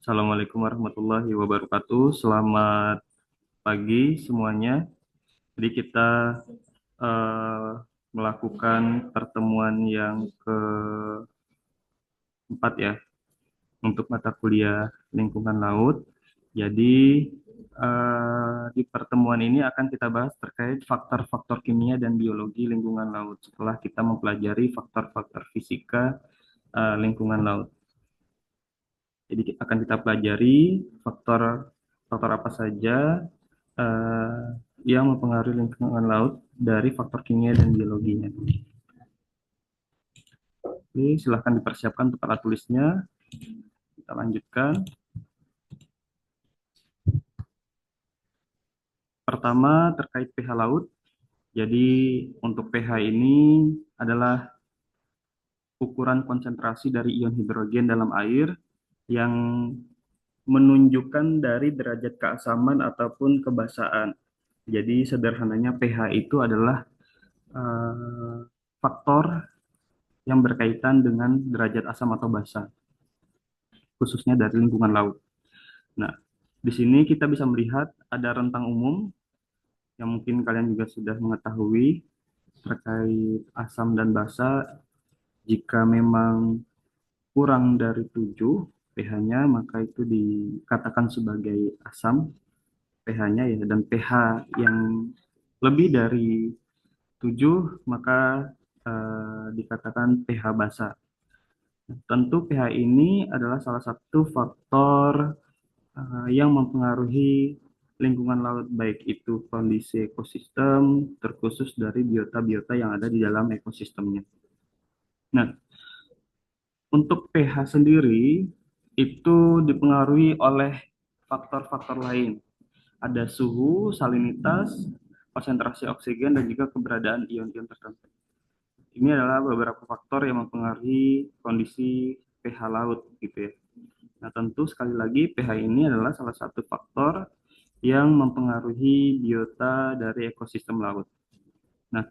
Assalamualaikum warahmatullahi wabarakatuh. Selamat pagi semuanya. Jadi kita eh, melakukan pertemuan yang keempat ya untuk mata kuliah lingkungan laut. Jadi di pertemuan ini akan kita bahas terkait faktor-faktor kimia dan biologi lingkungan laut setelah kita mempelajari faktor-faktor fisika lingkungan laut. Jadi akan kita pelajari faktor faktor apa saja eh, yang mempengaruhi lingkungan laut dari faktor kimia dan biologinya. Oke, silahkan dipersiapkan untuk alat tulisnya. Kita lanjutkan. Pertama, terkait pH laut. Jadi, untuk pH ini adalah ukuran konsentrasi dari ion hidrogen dalam air yang menunjukkan dari derajat keasaman ataupun kebasaan. Jadi, sederhananya pH itu adalah faktor yang berkaitan dengan derajat asam atau basa, khususnya dari lingkungan laut. Nah, di sini kita bisa melihat ada rentang umum yang mungkin kalian juga sudah mengetahui terkait asam dan basa. Jika memang kurang dari 7 pH-nya, maka itu dikatakan sebagai asam pH-nya ya, dan pH yang lebih dari 7 maka dikatakan pH basa. Tentu pH ini adalah salah satu faktor yang mempengaruhi lingkungan laut, baik itu kondisi ekosistem, terkhusus dari biota-biota yang ada di dalam ekosistemnya. Nah, untuk pH sendiri itu dipengaruhi oleh faktor-faktor lain. Ada suhu, salinitas, konsentrasi oksigen, dan juga keberadaan ion-ion tertentu. Ini adalah beberapa faktor yang mempengaruhi kondisi pH laut, gitu ya. Nah, tentu sekali lagi pH ini adalah salah satu faktor yang mempengaruhi biota dari ekosistem laut. Nah,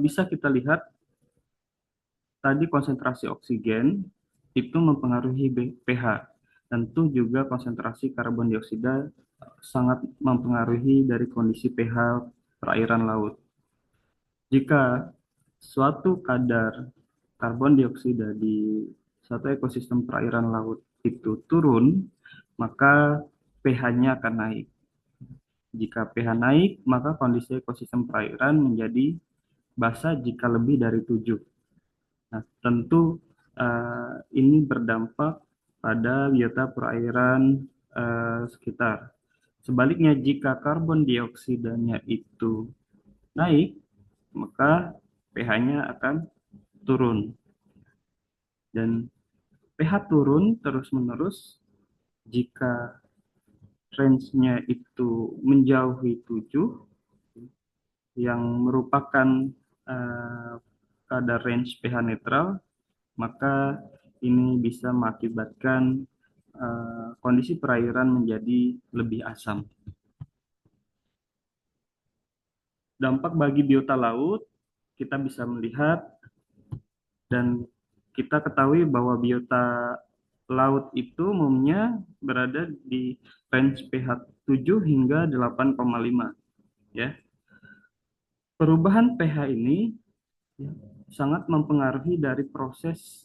bisa kita lihat tadi konsentrasi oksigen itu mempengaruhi pH. Tentu juga konsentrasi karbon dioksida sangat mempengaruhi dari kondisi pH perairan laut. Jika suatu kadar karbon dioksida di suatu ekosistem perairan laut itu turun, maka pH-nya akan naik. Jika pH naik, maka kondisi ekosistem perairan menjadi basa jika lebih dari 7. Nah, tentu ini berdampak pada biota perairan sekitar. Sebaliknya, jika karbon dioksidanya itu naik, maka pH-nya akan turun. Dan pH turun terus-menerus jika range-nya itu menjauhi 7, yang merupakan eh, kadar range pH netral, maka ini bisa mengakibatkan kondisi perairan menjadi lebih asam. Dampak bagi biota laut, kita bisa melihat dan kita ketahui bahwa biota laut itu umumnya berada di range pH 7 hingga 8,5 ya. Perubahan pH ini ya, sangat mempengaruhi dari proses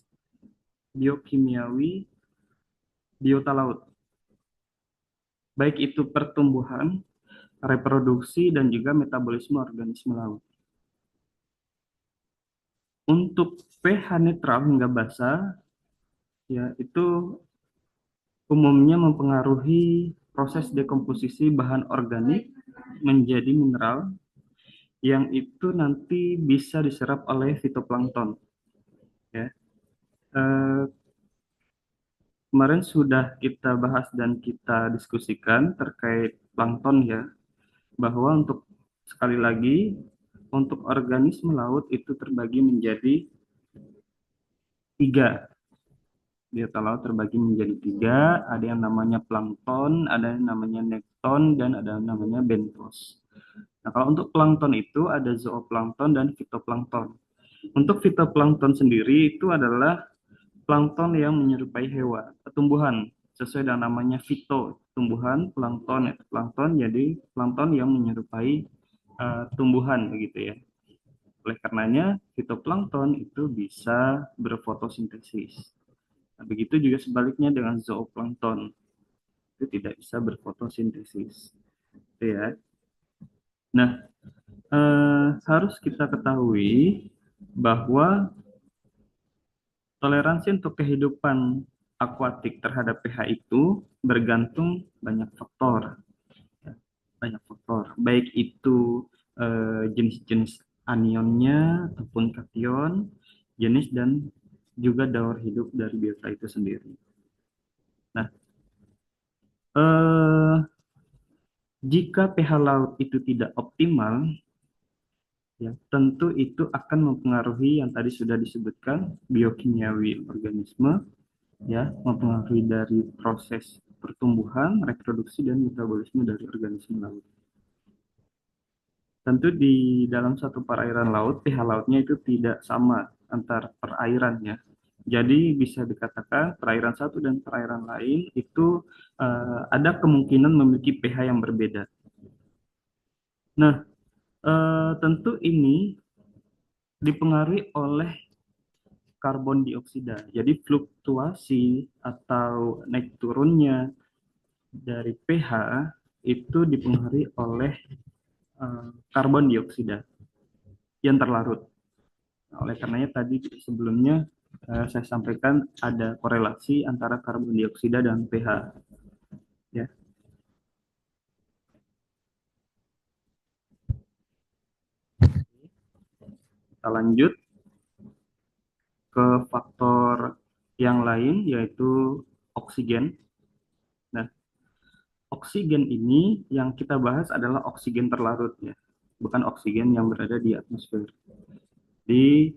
biokimiawi biota laut, baik itu pertumbuhan, reproduksi, dan juga metabolisme organisme laut. Untuk pH netral hingga basa, ya itu umumnya mempengaruhi proses dekomposisi bahan organik menjadi mineral yang itu nanti bisa diserap oleh fitoplankton. Ya. Eh, Kemarin sudah kita bahas dan kita diskusikan terkait plankton ya, bahwa untuk sekali lagi untuk organisme laut itu terbagi menjadi tiga. Biota laut terbagi menjadi tiga, ada yang namanya plankton, ada yang namanya nekton, dan ada yang namanya bentos. Nah, kalau untuk plankton itu ada zooplankton dan fitoplankton. Untuk fitoplankton sendiri itu adalah plankton yang menyerupai hewan, tumbuhan, sesuai dengan namanya fito, tumbuhan, plankton, plankton, jadi plankton yang menyerupai tumbuhan begitu ya. Oleh karenanya, fitoplankton itu bisa berfotosintesis. Nah, begitu juga sebaliknya dengan zooplankton, itu tidak bisa berfotosintesis. Gitu ya. Nah, harus kita ketahui bahwa toleransi untuk kehidupan akuatik terhadap pH itu bergantung banyak faktor. Ya, banyak faktor, baik itu jenis-jenis anionnya ataupun kation, jenis dan juga daur hidup dari biota itu sendiri. Nah, eh, jika pH laut itu tidak optimal, ya tentu itu akan mempengaruhi yang tadi sudah disebutkan biokimiawi organisme, ya mempengaruhi dari proses pertumbuhan, reproduksi dan metabolisme dari organisme laut. Tentu di dalam satu perairan laut, pH lautnya itu tidak sama antar perairannya. Jadi bisa dikatakan perairan satu dan perairan lain itu ada kemungkinan memiliki pH yang berbeda. Nah, tentu ini dipengaruhi oleh karbon dioksida. Jadi fluktuasi atau naik turunnya dari pH itu dipengaruhi oleh karbon dioksida yang terlarut. Nah, oleh karenanya tadi sebelumnya saya sampaikan ada korelasi antara karbon dioksida dan pH. Ya, kita lanjut ke faktor yang lain yaitu oksigen. Nah, oksigen ini yang kita bahas adalah oksigen terlarut ya, bukan oksigen yang berada di atmosfer. Di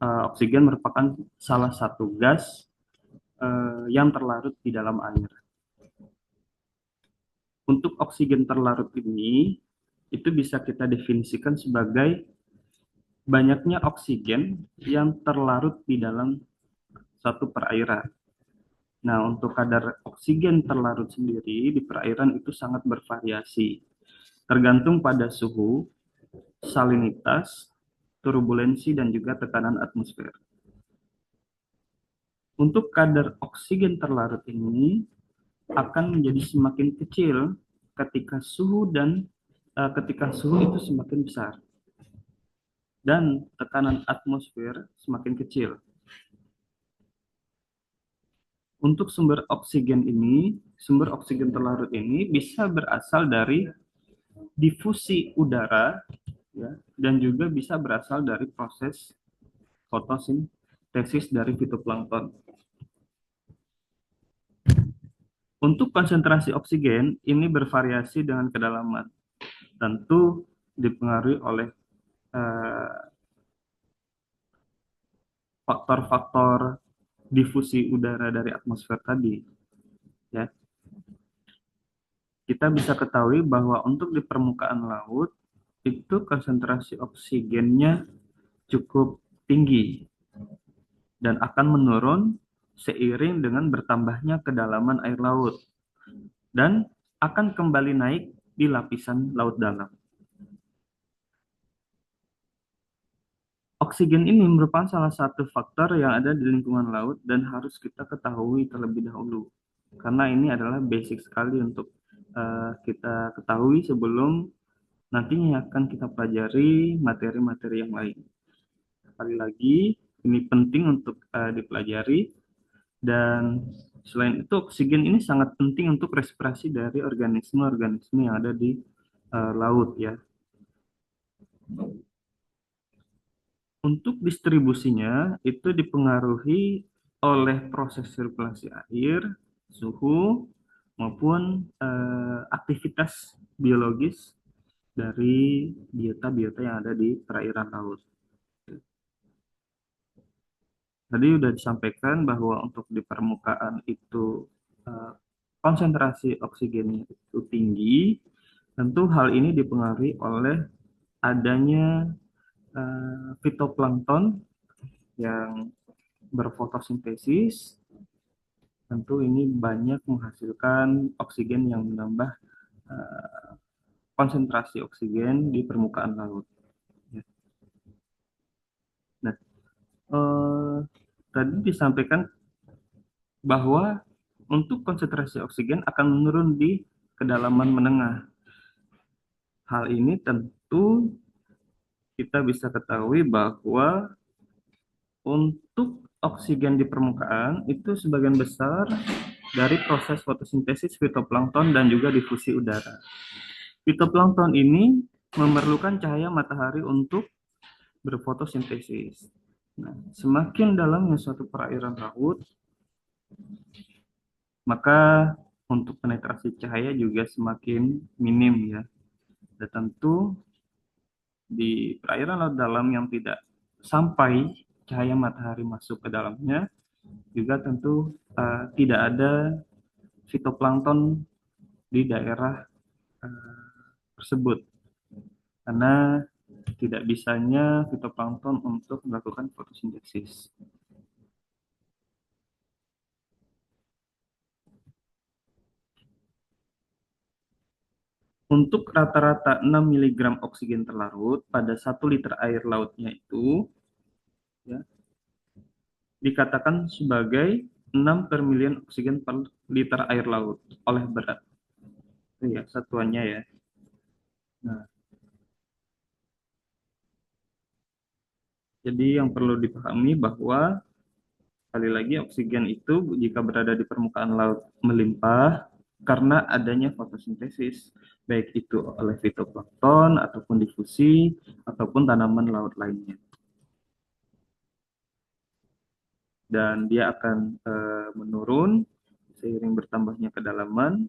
oksigen merupakan salah satu gas yang terlarut di dalam air. Untuk oksigen terlarut ini, itu bisa kita definisikan sebagai banyaknya oksigen yang terlarut di dalam satu perairan. Nah, untuk kadar oksigen terlarut sendiri di perairan itu sangat bervariasi, tergantung pada suhu, salinitas, turbulensi, dan juga tekanan atmosfer. Untuk kadar oksigen terlarut ini akan menjadi semakin kecil ketika suhu itu semakin besar dan tekanan atmosfer semakin kecil. Untuk sumber oksigen terlarut ini bisa berasal dari difusi udara, ya, dan juga bisa berasal dari proses fotosintesis dari fitoplankton. Untuk konsentrasi oksigen ini bervariasi dengan kedalaman, tentu dipengaruhi oleh eh, faktor-faktor difusi udara dari atmosfer tadi. Ya, kita bisa ketahui bahwa untuk di permukaan laut itu konsentrasi oksigennya cukup tinggi dan akan menurun seiring dengan bertambahnya kedalaman air laut dan akan kembali naik di lapisan laut dalam. Oksigen ini merupakan salah satu faktor yang ada di lingkungan laut dan harus kita ketahui terlebih dahulu. Karena ini adalah basic sekali untuk kita ketahui sebelum nantinya akan kita pelajari materi-materi yang lain. Sekali lagi, ini penting untuk dipelajari dan selain itu oksigen ini sangat penting untuk respirasi dari organisme-organisme yang ada di laut ya. Untuk distribusinya itu dipengaruhi oleh proses sirkulasi air, suhu, maupun aktivitas biologis dari biota-biota yang ada di perairan laut. Tadi sudah disampaikan bahwa untuk di permukaan itu konsentrasi oksigennya itu tinggi. Tentu hal ini dipengaruhi oleh adanya fitoplankton yang berfotosintesis, tentu ini banyak menghasilkan oksigen yang menambah eh, konsentrasi oksigen di permukaan laut. Ya. Nah, eh, tadi disampaikan bahwa untuk konsentrasi oksigen akan menurun di kedalaman menengah. Hal ini tentu kita bisa ketahui bahwa untuk oksigen di permukaan itu sebagian besar dari proses fotosintesis fitoplankton dan juga difusi udara. Fitoplankton ini memerlukan cahaya matahari untuk berfotosintesis. Nah, semakin dalamnya suatu perairan laut, maka untuk penetrasi cahaya juga semakin minim ya. Dan tentu di perairan laut dalam yang tidak sampai cahaya matahari masuk ke dalamnya, juga tentu tidak ada fitoplankton di daerah tersebut karena tidak bisanya fitoplankton untuk melakukan fotosintesis. Untuk rata-rata 6 mg oksigen terlarut pada 1 liter air lautnya itu ya, dikatakan sebagai 6 per milion oksigen per liter air laut oleh berat. Itu ya satuannya ya. Nah, jadi yang perlu dipahami bahwa sekali lagi oksigen itu jika berada di permukaan laut melimpah karena adanya fotosintesis, baik itu oleh fitoplankton ataupun difusi ataupun tanaman laut lainnya. Dan dia akan menurun seiring bertambahnya kedalaman,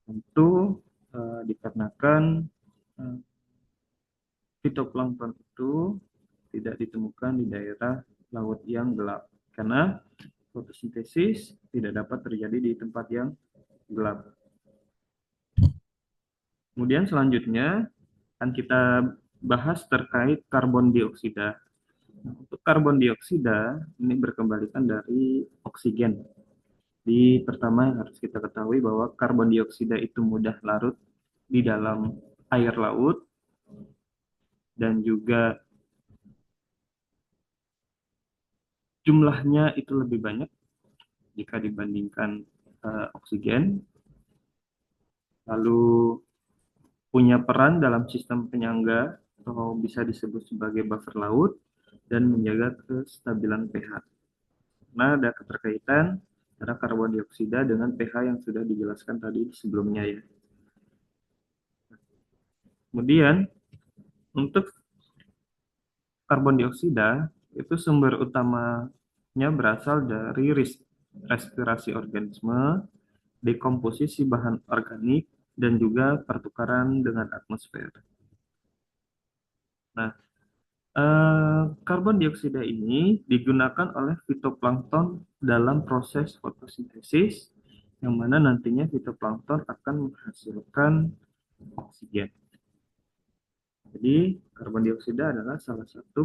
tentu dikarenakan eh, fitoplankton itu tidak ditemukan di daerah laut yang gelap karena fotosintesis tidak dapat terjadi di tempat yang gelap. Kemudian selanjutnya akan kita bahas terkait karbon dioksida. Nah, untuk karbon dioksida ini berkembalikan dari oksigen. Di pertama yang harus kita ketahui bahwa karbon dioksida itu mudah larut di dalam air laut dan juga jumlahnya itu lebih banyak jika dibandingkan oksigen. Lalu punya peran dalam sistem penyangga atau bisa disebut sebagai buffer laut dan menjaga kestabilan pH. Nah, ada keterkaitan antara karbon dioksida dengan pH yang sudah dijelaskan tadi sebelumnya ya. Kemudian untuk karbon dioksida itu sumber utamanya berasal dari respirasi organisme, dekomposisi bahan organik, dan juga pertukaran dengan atmosfer. Nah, karbon dioksida ini digunakan oleh fitoplankton dalam proses fotosintesis, yang mana nantinya fitoplankton akan menghasilkan oksigen. Jadi, karbon dioksida adalah salah satu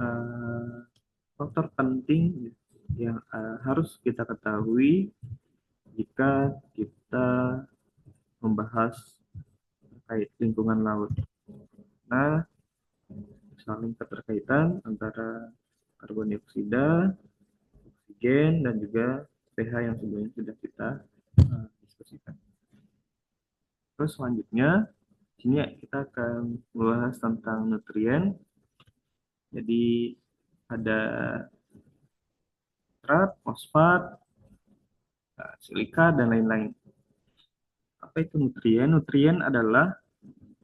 uh, faktor penting yang harus kita ketahui jika kita membahas terkait lingkungan laut. Nah, saling keterkaitan antara karbon dioksida, oksigen, dan juga pH yang sebelumnya sudah kita diskusikan. Terus selanjutnya, sini kita akan membahas tentang nutrien. Jadi ada nitrat, fosfat, silika, dan lain-lain. Apa itu nutrien? Nutrien adalah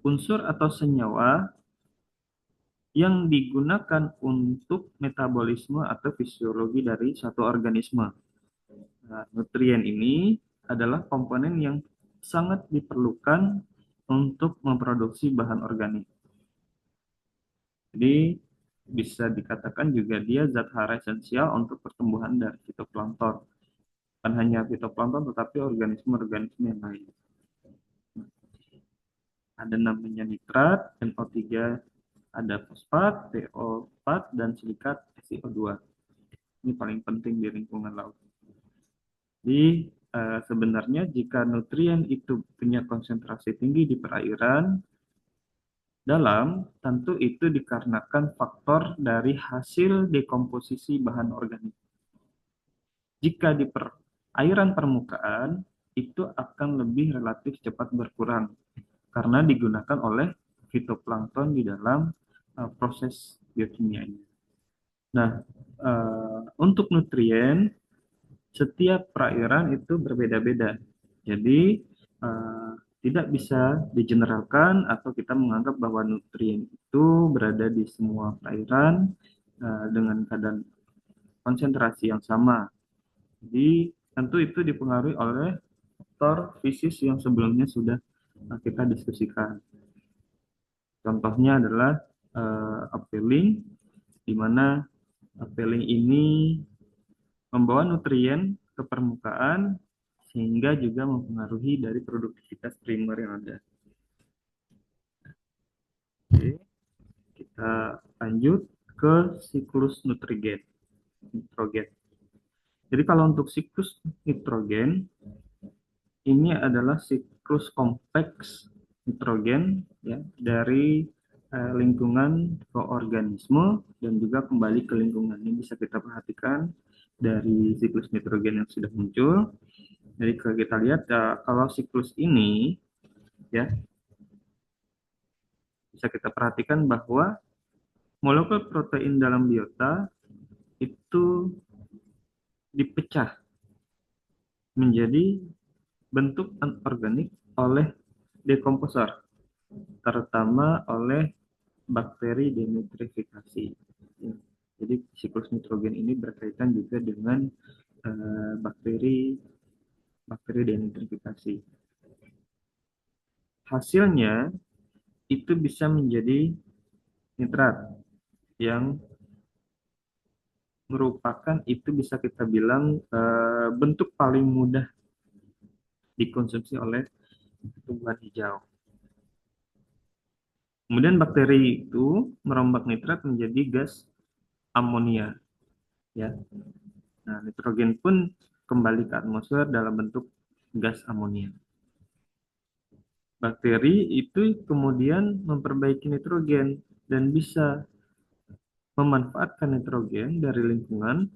unsur atau senyawa yang digunakan untuk metabolisme atau fisiologi dari satu organisme. Nah, nutrien ini adalah komponen yang sangat diperlukan untuk memproduksi bahan organik. Jadi bisa dikatakan juga dia zat hara esensial untuk pertumbuhan dari fitoplankton. Bukan hanya fitoplankton tetapi organisme-organisme yang lain. Ada namanya nitrat, NO3 Ada fosfat, PO4, dan silikat SiO2. Ini paling penting di lingkungan laut. Jadi sebenarnya jika nutrien itu punya konsentrasi tinggi di perairan dalam, tentu itu dikarenakan faktor dari hasil dekomposisi bahan organik. Jika di perairan permukaan, itu akan lebih relatif cepat berkurang karena digunakan oleh fitoplankton di dalam proses biokimia ini. Nah, untuk nutrien, setiap perairan itu berbeda-beda. Jadi, tidak bisa digeneralkan atau kita menganggap bahwa nutrien itu berada di semua perairan dengan keadaan konsentrasi yang sama. Jadi, tentu itu dipengaruhi oleh faktor fisis yang sebelumnya sudah kita diskusikan. Contohnya adalah upwelling, di mana upwelling ini membawa nutrien ke permukaan sehingga juga mempengaruhi dari produktivitas primer yang ada. Oke, kita lanjut ke siklus nitrogen. Jadi kalau untuk siklus nitrogen, ini adalah siklus kompleks nitrogen ya dari lingkungan ke organisme dan juga kembali ke lingkungan. Ini bisa kita perhatikan dari siklus nitrogen yang sudah muncul. Jadi kalau kita lihat kalau siklus ini ya bisa kita perhatikan bahwa molekul protein dalam biota itu dipecah menjadi bentuk anorganik oleh dekomposer, terutama oleh bakteri denitrifikasi. Jadi siklus nitrogen ini berkaitan juga dengan bakteri denitrifikasi. Hasilnya itu bisa menjadi nitrat yang merupakan itu bisa kita bilang bentuk paling mudah dikonsumsi oleh tumbuhan hijau. Kemudian bakteri itu merombak nitrat menjadi gas amonia. Ya. Nah, nitrogen pun kembali ke atmosfer dalam bentuk gas amonia. Bakteri itu kemudian memperbaiki nitrogen dan bisa memanfaatkan nitrogen dari lingkungan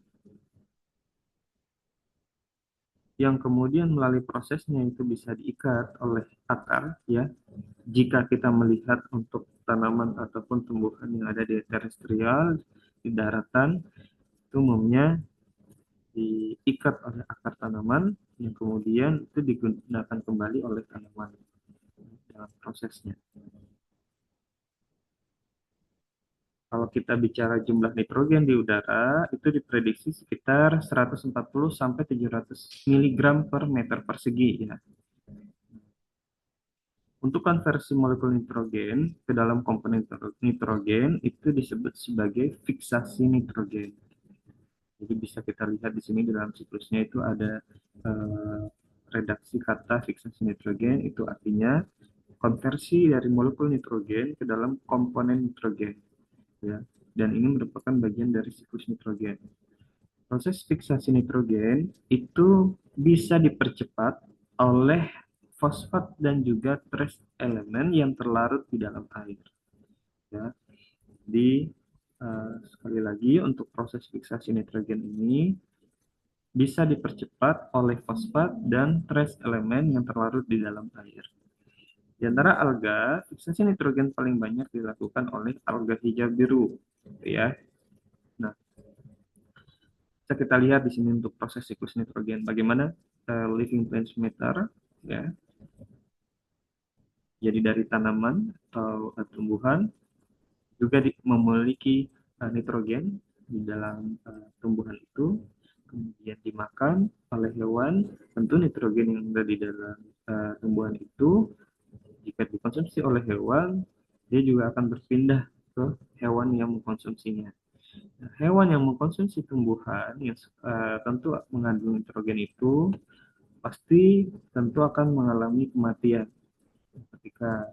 yang kemudian melalui prosesnya itu bisa diikat oleh akar ya. Jika kita melihat untuk tanaman ataupun tumbuhan yang ada di terestrial di daratan itu umumnya diikat oleh akar tanaman yang kemudian itu digunakan kembali oleh tanaman dalam prosesnya. Kalau kita bicara jumlah nitrogen di udara, itu diprediksi sekitar 140 sampai 700 mg per meter persegi ya. Untuk konversi molekul nitrogen ke dalam komponen nitrogen itu disebut sebagai fiksasi nitrogen. Jadi bisa kita lihat di sini di dalam siklusnya itu ada redaksi kata fiksasi nitrogen, itu artinya konversi dari molekul nitrogen ke dalam komponen nitrogen. Ya, dan ini merupakan bagian dari siklus nitrogen. Proses fiksasi nitrogen itu bisa dipercepat oleh fosfat dan juga trace elemen yang terlarut di dalam air. Ya, jadi sekali lagi untuk proses fiksasi nitrogen ini bisa dipercepat oleh fosfat dan trace elemen yang terlarut di dalam air. Di antara alga, fiksasi nitrogen paling banyak dilakukan oleh alga hijau biru, ya. Nah, bisa kita lihat di sini untuk proses siklus nitrogen, bagaimana living plants matter, ya. Jadi dari tanaman atau tumbuhan juga memiliki nitrogen di dalam tumbuhan itu, kemudian dimakan oleh hewan. Tentu nitrogen yang ada di dalam tumbuhan itu jika dikonsumsi oleh hewan, dia juga akan berpindah ke hewan yang mengkonsumsinya. Nah, hewan yang mengkonsumsi tumbuhan yang tentu mengandung nitrogen itu pasti tentu akan mengalami kematian ketika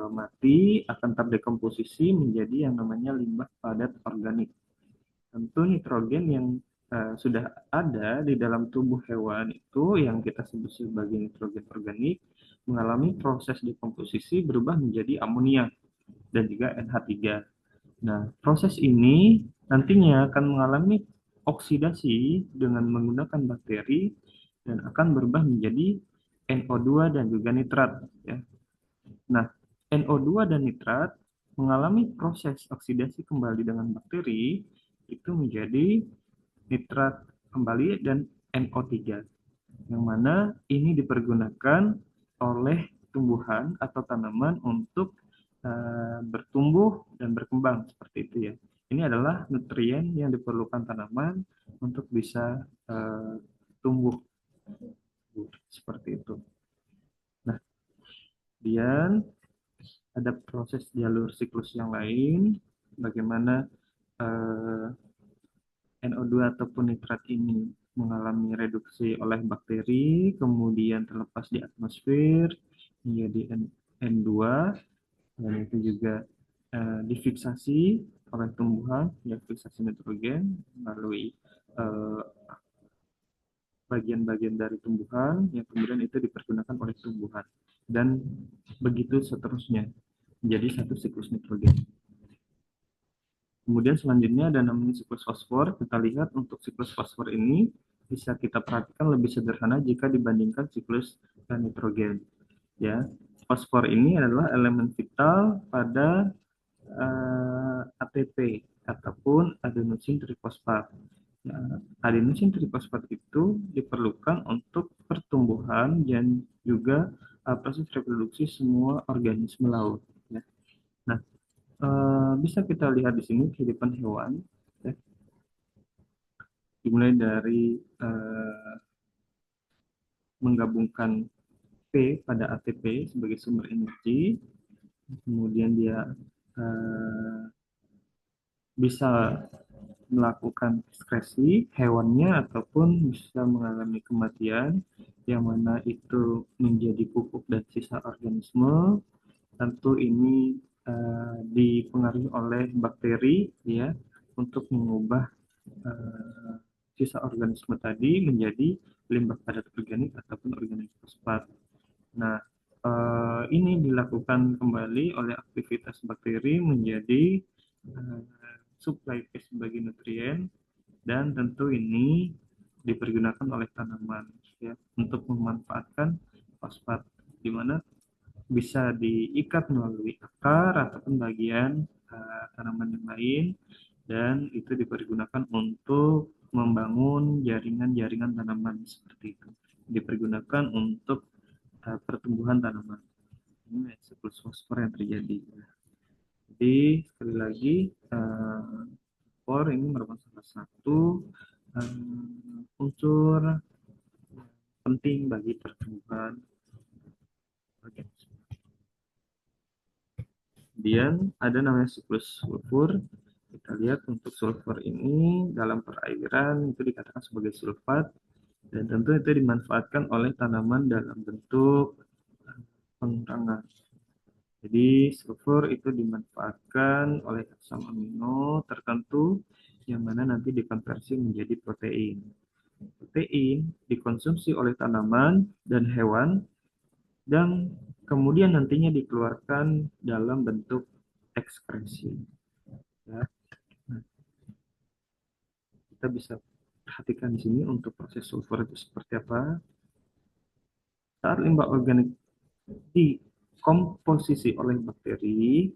mati akan terdekomposisi menjadi yang namanya limbah padat organik. Tentu nitrogen yang sudah ada di dalam tubuh hewan itu yang kita sebut sebagai nitrogen organik mengalami proses dekomposisi berubah menjadi amonia dan juga NH3. Nah, proses ini nantinya akan mengalami oksidasi dengan menggunakan bakteri dan akan berubah menjadi NO2 dan juga nitrat, ya. Nah, NO2 dan nitrat mengalami proses oksidasi kembali dengan bakteri itu menjadi nitrat kembali dan NO3, yang mana ini dipergunakan oleh tumbuhan atau tanaman untuk bertumbuh dan berkembang seperti itu, ya. Ini adalah nutrien yang diperlukan tanaman untuk bisa tumbuh seperti itu. Nah, kemudian ada proses jalur siklus yang lain, bagaimana NO2 ataupun nitrat ini mengalami reduksi oleh bakteri, kemudian terlepas di atmosfer menjadi N2, dan itu juga difiksasi oleh tumbuhan, ya, fiksasi nitrogen melalui eh, bagian-bagian dari tumbuhan yang kemudian itu dipergunakan oleh tumbuhan, dan begitu seterusnya menjadi satu siklus nitrogen. Kemudian selanjutnya ada namanya siklus fosfor. Kita lihat untuk siklus fosfor ini bisa kita perhatikan lebih sederhana jika dibandingkan siklus nitrogen. Ya, fosfor ini adalah elemen vital pada ATP ataupun adenosin trifosfat. Nah, adenosin trifosfat itu diperlukan untuk pertumbuhan dan juga proses reproduksi semua organisme laut. Ya. Nah, bisa kita lihat di sini kehidupan hewan, ya, dimulai dari menggabungkan P pada ATP sebagai sumber energi, kemudian dia eh, bisa melakukan ekskresi hewannya ataupun bisa mengalami kematian yang mana itu menjadi pupuk dan sisa organisme. Tentu ini dipengaruhi oleh bakteri, ya, untuk mengubah eh, sisa organisme tadi menjadi limbah padat organik ataupun organik fosfat. Nah, ini dilakukan kembali oleh aktivitas bakteri menjadi eh, suplai sebagai nutrien, dan tentu ini dipergunakan oleh tanaman, ya, untuk memanfaatkan fosfat, di mana bisa diikat melalui akar ataupun bagian tanaman yang lain, dan itu dipergunakan untuk membangun jaringan-jaringan tanaman seperti itu. Dipergunakan untuk pertumbuhan tanaman. Ini siklus fosfor yang terjadi. Jadi sekali lagi fosfor ini merupakan salah satu unsur penting bagi pertumbuhan organisme. Kemudian ada namanya siklus sulfur. Kita lihat untuk sulfur ini dalam perairan itu dikatakan sebagai sulfat, dan tentu itu dimanfaatkan oleh tanaman dalam bentuk pengurangan. Jadi sulfur itu dimanfaatkan oleh asam amino tertentu yang mana nanti dikonversi menjadi protein. Protein dikonsumsi oleh tanaman dan hewan dan kemudian nantinya dikeluarkan dalam bentuk ekskresi. Ya. Nah, kita bisa perhatikan di sini untuk proses sulfur itu seperti apa. Saat limbah organik dikomposisi oleh bakteri,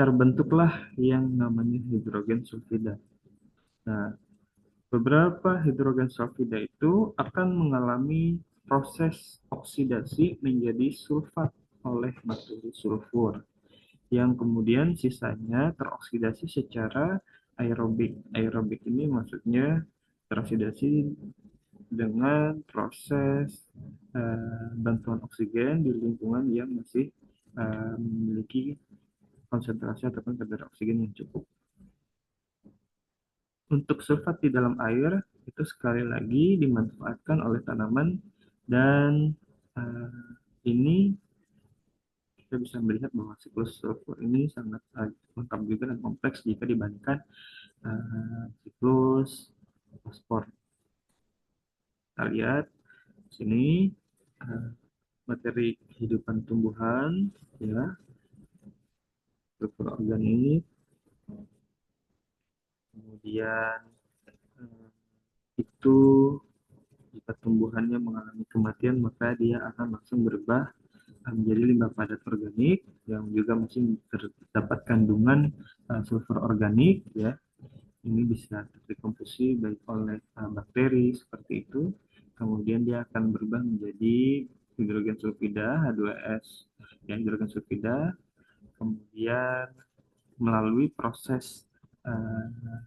terbentuklah yang namanya hidrogen sulfida. Nah, beberapa hidrogen sulfida itu akan mengalami proses oksidasi menjadi sulfat oleh bakteri sulfur, yang kemudian sisanya teroksidasi secara aerobik. Aerobik ini maksudnya teroksidasi dengan proses bantuan oksigen di lingkungan yang masih memiliki konsentrasi ataupun kadar oksigen yang cukup. Untuk sulfat di dalam air itu sekali lagi dimanfaatkan oleh tanaman, dan ini kita bisa melihat bahwa siklus sulfur ini sangat lengkap juga dan kompleks jika dibandingkan siklus fosfor. Kita lihat di sini uh, materi kehidupan tumbuhan, ya, struktur organik, kemudian uh, itu jika tumbuhannya mengalami kematian maka dia akan langsung berubah menjadi limbah padat organik yang juga masih terdapat kandungan sulfur organik, ya. Ini bisa terdekomposisi baik oleh bakteri seperti itu. Kemudian dia akan berubah menjadi hidrogen sulfida H2S, ya, hidrogen sulfida. Kemudian melalui proses uh,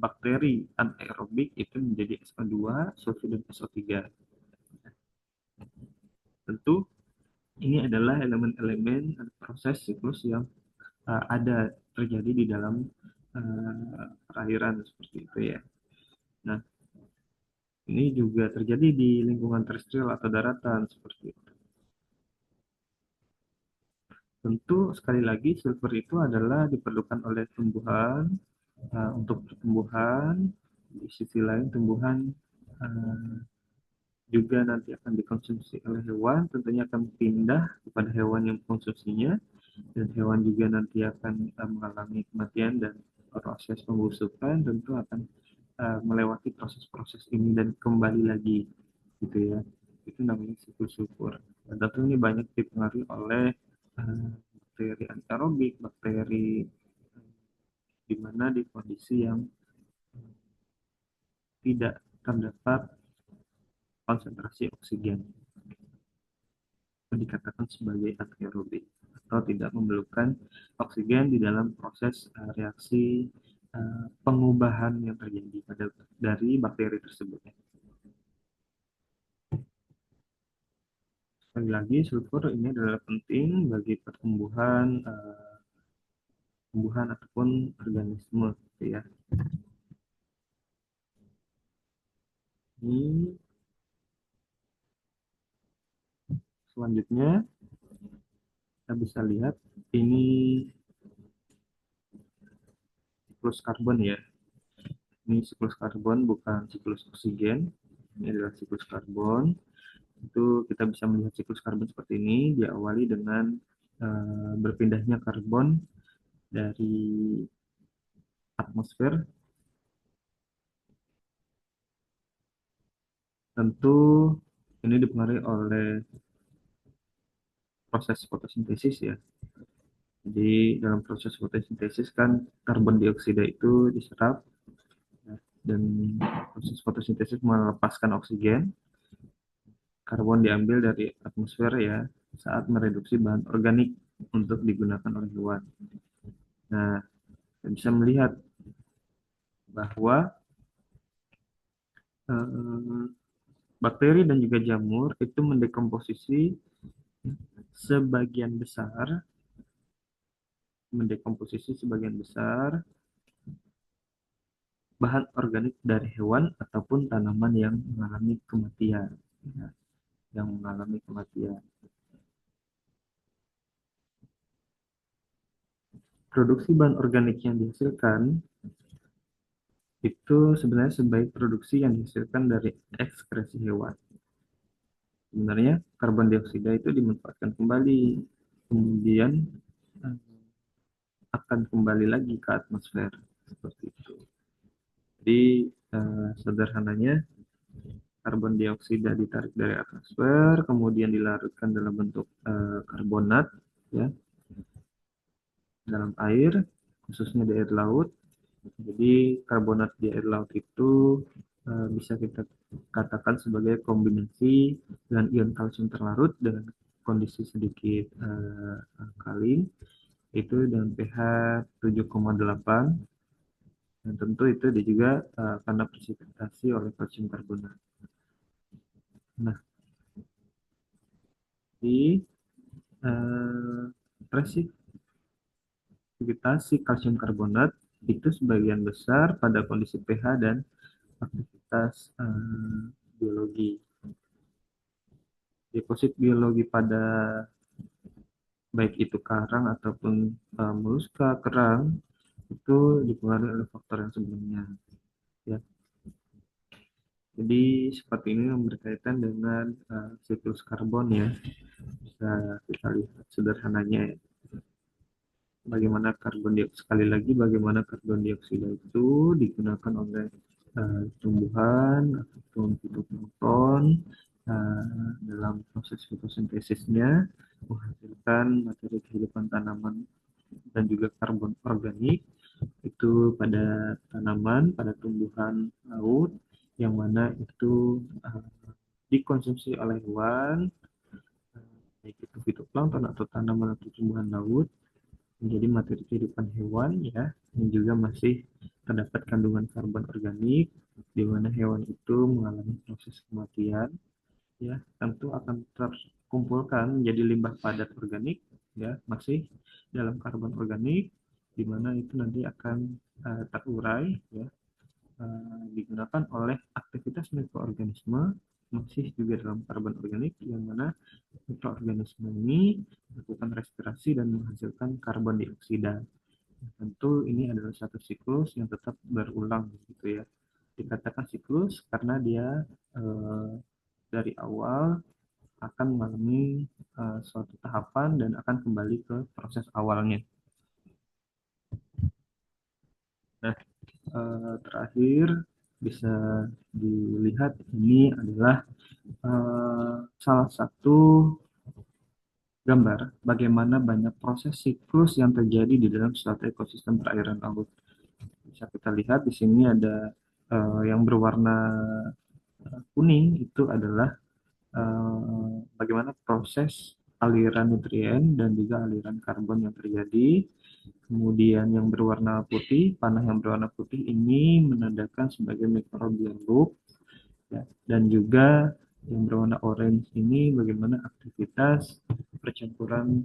bakteri anaerobik itu menjadi SO2, sulfur dan SO3. Tentu ini adalah elemen-elemen proses siklus yang ada terjadi di dalam perairan seperti itu, ya. Nah, ini juga terjadi di lingkungan terestrial atau daratan seperti itu. Tentu sekali lagi sulfur itu adalah diperlukan oleh tumbuhan untuk pertumbuhan. Di sisi lain tumbuhan uh, juga nanti akan dikonsumsi oleh hewan, tentunya akan pindah kepada hewan yang mengkonsumsinya, dan hewan juga nanti akan mengalami kematian dan proses pembusukan, tentu akan melewati proses-proses ini dan kembali lagi, gitu ya. Itu namanya siklus sulfur. Dan tentu ini banyak dipengaruhi oleh bakteri anaerobik, bakteri di mana di kondisi yang tidak terdapat konsentrasi oksigen, yang dikatakan sebagai anaerobik atau tidak memerlukan oksigen di dalam proses reaksi pengubahan yang terjadi dari bakteri tersebut. Sekali lagi, sulfur ini adalah penting bagi pertumbuhan tumbuhan ataupun organisme, gitu ya. Ini selanjutnya kita bisa lihat ini siklus karbon, ya. Ini siklus karbon bukan siklus oksigen. Ini adalah siklus karbon. Itu kita bisa melihat siklus karbon seperti ini diawali dengan berpindahnya karbon dari atmosfer. Tentu ini dipengaruhi oleh proses fotosintesis, ya. Jadi dalam proses fotosintesis kan karbon dioksida itu diserap, ya, dan proses fotosintesis melepaskan oksigen. Karbon diambil dari atmosfer, ya, saat mereduksi bahan organik untuk digunakan oleh hewan. Nah, kita bisa melihat bahwa eh, bakteri dan juga jamur itu mendekomposisi sebagian besar bahan organik dari hewan ataupun tanaman yang mengalami kematian, ya, yang mengalami kematian. Produksi bahan organik yang dihasilkan itu sebenarnya sebaik produksi yang dihasilkan dari ekskresi hewan. Sebenarnya karbon dioksida itu dimanfaatkan kembali, kemudian eh, akan kembali lagi ke atmosfer seperti itu. Jadi sederhananya karbon dioksida ditarik dari atmosfer, kemudian dilarutkan dalam bentuk karbonat, ya, dalam air, khususnya di air laut. Jadi karbonat di air laut itu bisa kita katakan sebagai kombinasi dengan ion kalsium terlarut dengan kondisi sedikit alkalin, itu dengan pH 7,8, dan tentu itu juga karena presipitasi oleh kalsium karbonat. Nah, di presipitasi kalsium karbonat itu sebagian besar pada kondisi pH dan aktivitas biologi. Deposit biologi pada baik itu karang ataupun moluska kerang, itu dipengaruhi oleh faktor yang sebelumnya. Ya, jadi seperti ini yang berkaitan dengan siklus karbon ya. Bisa kita lihat sederhananya ya. Bagaimana karbon dioksida sekali lagi bagaimana karbon dioksida itu digunakan oleh tumbuhan ataupun fitoplankton dalam proses fotosintesisnya menghasilkan materi kehidupan tanaman dan juga karbon organik itu pada tanaman, pada tumbuhan laut yang mana itu dikonsumsi oleh hewan, baik itu fitoplankton atau tanaman atau tumbuhan laut menjadi materi kehidupan hewan ya, yang juga masih terdapat kandungan karbon organik di mana hewan itu mengalami proses kematian ya, tentu akan terkumpulkan menjadi limbah padat organik ya, masih dalam karbon organik di mana itu nanti akan terurai ya, digunakan oleh aktivitas mikroorganisme masih juga dalam karbon organik yang mana mikroorganisme ini melakukan respirasi dan menghasilkan karbon dioksida. Tentu ini adalah satu siklus yang tetap berulang gitu ya. Dikatakan siklus karena dia eh, dari awal akan mengalami suatu tahapan dan akan kembali ke proses awalnya. Nah, terakhir bisa dilihat ini adalah salah satu gambar bagaimana banyak proses siklus yang terjadi di dalam suatu ekosistem perairan laut. Bisa kita lihat di sini ada yang berwarna kuning itu adalah bagaimana proses aliran nutrien dan juga aliran karbon yang terjadi. Kemudian yang berwarna putih, panah yang berwarna putih ini menandakan sebagai microbial loop ya. Dan juga yang berwarna orange ini bagaimana aktivitas percampuran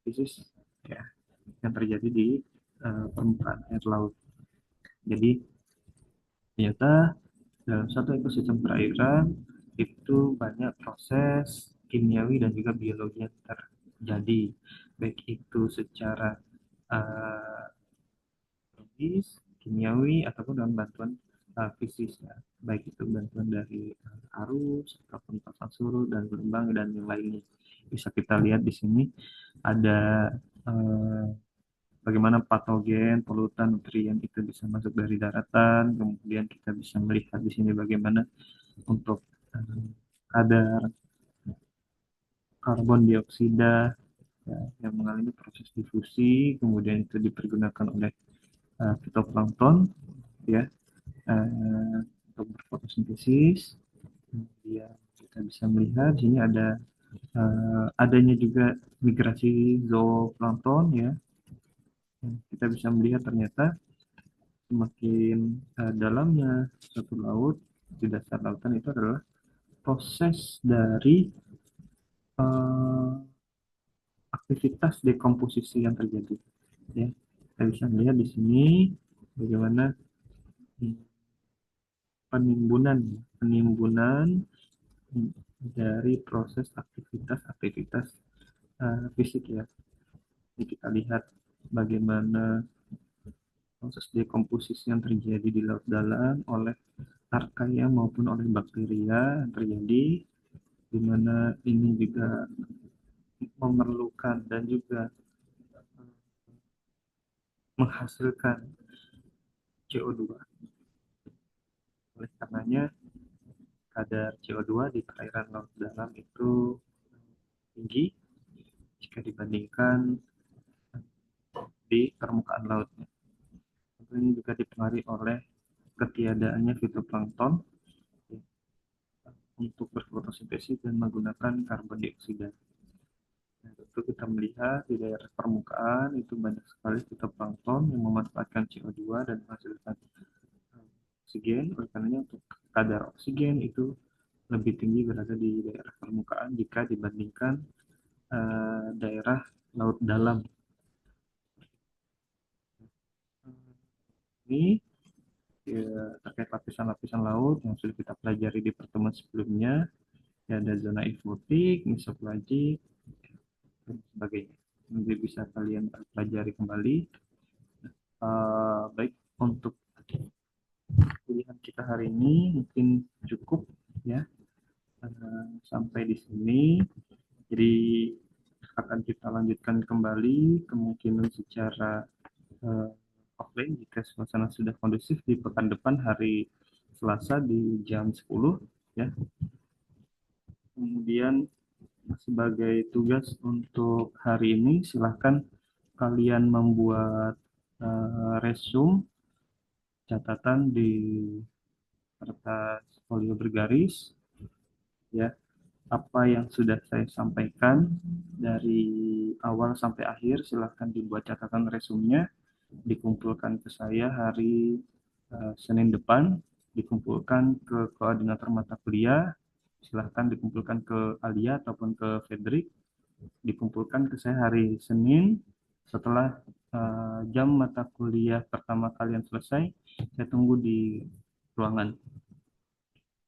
fisis ya yang terjadi di permukaan air laut. Jadi ternyata dalam satu ekosistem perairan itu banyak proses kimiawi dan juga biologi yang terjadi, baik itu secara uh, biologis, kimiawi ataupun dengan bantuan fisis ya, baik itu bantuan dari arus ataupun pasang surut dan gelombang dan yang lainnya. Bisa kita lihat di sini ada uh, bagaimana patogen, polutan, nutrien itu bisa masuk dari daratan. Kemudian kita bisa melihat di sini bagaimana untuk eh, kadar karbon dioksida ya, yang mengalami proses difusi, kemudian itu dipergunakan oleh fitoplankton ya untuk berfotosintesis. Kemudian kita bisa melihat di sini ada adanya juga migrasi zooplankton ya. Kita bisa melihat ternyata semakin dalamnya suatu laut di dasar lautan itu adalah proses dari uh, aktivitas dekomposisi yang terjadi. Ya, kita bisa melihat di sini bagaimana penimbunan penimbunan dari proses aktivitas-aktivitas fisik ya. Jadi kita lihat bagaimana proses dekomposisi yang terjadi di laut dalam oleh archaea maupun oleh bakteria yang terjadi, di mana ini juga memerlukan dan juga menghasilkan CO2. Oleh karenanya, kadar CO2 di perairan laut dalam itu tinggi jika dibandingkan di permukaan lautnya. Tentu ini juga dipengaruhi oleh ketiadaannya fitoplankton untuk berfotosintesis dan menggunakan karbon dioksida. Nah, tentu kita melihat di daerah permukaan itu banyak sekali fitoplankton yang memanfaatkan CO2 dan menghasilkan oksigen. Oleh karenanya untuk kadar oksigen itu lebih tinggi berada di daerah permukaan jika dibandingkan daerah laut dalam. Ini ya, terkait lapisan-lapisan laut yang sudah kita pelajari di pertemuan sebelumnya. Ya, ada zona eksotik, mesopelagik, dan sebagainya. nanti bisa kalian pelajari kembali. Baik, untuk pilihan kita hari ini mungkin cukup ya. Sampai di sini. Jadi akan kita lanjutkan kembali kemungkinan secara uh, offline jika suasana sudah kondusif di pekan depan hari Selasa di jam 10 ya. Kemudian sebagai tugas untuk hari ini silahkan kalian membuat resume catatan di kertas folio bergaris ya, apa yang sudah saya sampaikan dari awal sampai akhir silahkan dibuat catatan resumenya, dikumpulkan ke saya hari Senin depan, dikumpulkan ke koordinator mata kuliah, silahkan dikumpulkan ke Alia ataupun ke Fredrik, dikumpulkan ke saya hari Senin setelah jam mata kuliah pertama kalian selesai. Saya tunggu di ruangan.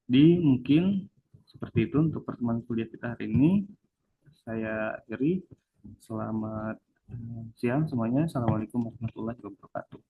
Di mungkin seperti itu untuk pertemuan kuliah kita hari ini. Saya akhiri. Selamat siang semuanya. Assalamualaikum warahmatullahi wabarakatuh.